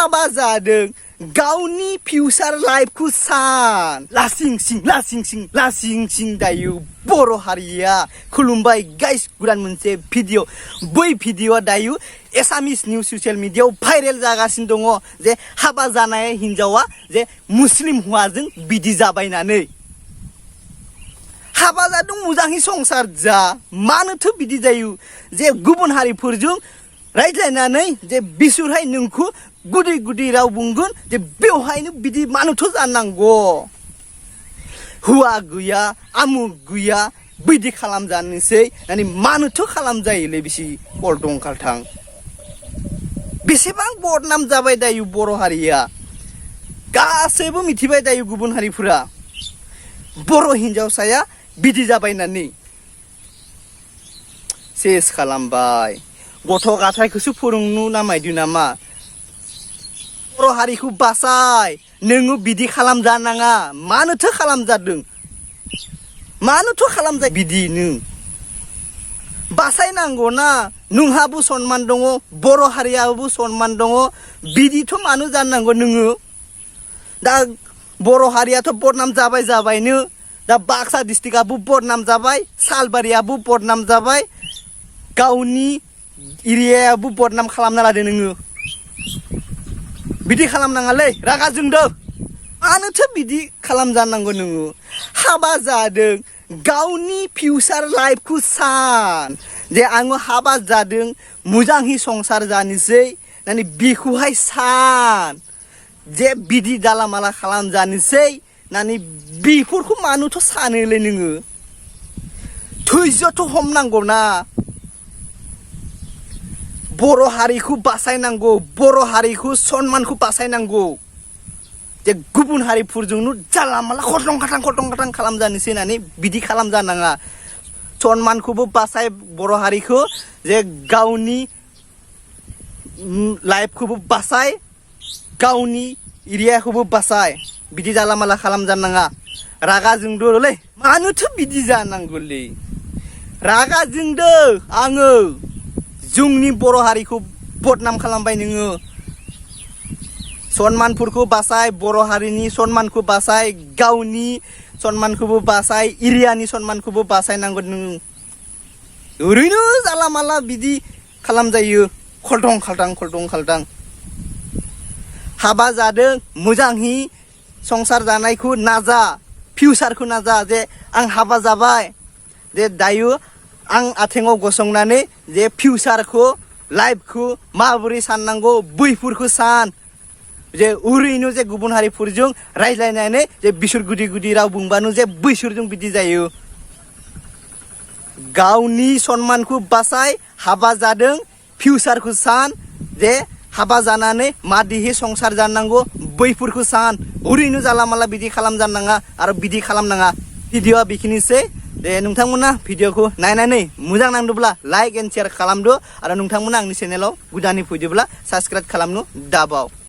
हाबा जादों गावनि फिउचार लाइफखौ सान लासिं सिं दायो बर' हारिया खुलुमबाय गाइस गोदान मोनसे भिडिअ बै भिडिअआ दायो एसामिस निउस ससियेल मिडियायाव भाइरेल जागासिनो दङ जे हाबा जानाय हिनजावा जे मुस्लिम हौवाजों बिदि जाबायनानै हाबा जादों मोजाङै संसार जा मानोथो बिदि जायो जे गुबुन हारिफोरजों रायज्लायनानै जे बिसोरहाय नोंखौ गुदि राव बुंगोन जे बेवहायनो बिदि मानोथो जानांगौ हुआ गैया आमुक गैया बिदि खालामजानोसै माने मानोथो खालामजायोलै बिसि कलटं खालथां बेसेबां बदनाम जाबाय दायो बर' हारिया गासैबो मिथिबाय दायो गुबुन हारिफोरा बर' हिनजावसाया बिदि जाबायनानै सेस खालामबाय गथ' गथायखौसो फोरोंनो नामायदो नामा बर' हारिखौ बासाय नोङो बिदि खालामजानाङा मानोथो खालामजादों मानोथो खालामजाय बिदि नों बासायनांगौ ना नोंहाबो सनमान दङ बर' हारियाबो सनमान दङ बिदिथ' मानो जानांगौ नोङो दा बर' हारियाथ' बदनाम जाबायनो दा बाक्सा डिस्ट्रिक्टआबो बदनाम जाबाय सालबारियाबो बदनाम जाबाय गावनि एरियायाबो बदनाम खालामना लादो नोङो बिदि खालामनाङालै रागा जोंदों मानोथो बिदि खालामजानांगौ नोङो हाबा जादों गावनि फिउचार लाइफखौ सान जे आङो हाबा जादों मोजाङै संसार जानोसै माने बेखौहाय सान जे बिदि दालामाला खालामजानोसै माने बेफोरखौ मानोथ' सानोलै नोङो धैर्यथ' हमनांगौ ना बर' हारिखौ बासायनांगौ बर' हारिखौ सनमानखौ बासायनांगौ जे गुबुन हारिफोरजोंनो जाला माला खलटं खाथां खालामजानोसै होननानै बिदि खालामजानाङा सनमानखौबो बासाय बर' हारिखौ जे गावनि लाइफखौबो बासाय गावनि एरियाखौबो बासाय बिदि जाला माला खालामजानाङा रागा जोंदोलै मानोथो बिदि जानांगौलै रागा जोंदो आङो जोंनि बर' हारिखौ बदनाम खालामबाय नोङो सनमानफोरखौ बासाय बर' हारिनि सनमानखौ बासाय गावनि सनमानखौबो बासाय एरियानि सनमानखौबो बासायनांगौ नोङो ओरैनो जाला माला बिदि खालामजायो खलटं खालटां हाबा जादों मोजाङै संसार जानायखौ नाजा फिउचारखौ नाजा जे आं हाबा जाबाय जे दायो आं आथिङाव गसंनानै जे फिउचारखौ लाइफखौ माबोरै साननांगौ बैफोरखौ सान जे ओरैनो जे गुबुन हारिफोरजों रायज्लायनानै जे बिसोर गुदि राव बुंबानो जे बैसोरजों बिदि जायो गावनि सनमानखौ बासाय हाबा जादों फिउचारखौ सान जे हाबा जानानै मादिहै संसार जानांगौ बैफोरखौ सान ओरैनो जाला माला बिदि खालामजानाङा आरो बिदि खालामनाङा भिडिअआ बेखिनिसै दे नोंथांमोना भिडिअखौ नायनानै मोजां नांदोंब्ला लाइक एन्ड शेयार खालामदो आरो नोंथांमोना आंनि चेनेलाव गोदानै फैदोंब्ला साबस्क्राइब खालामनो दाबाव।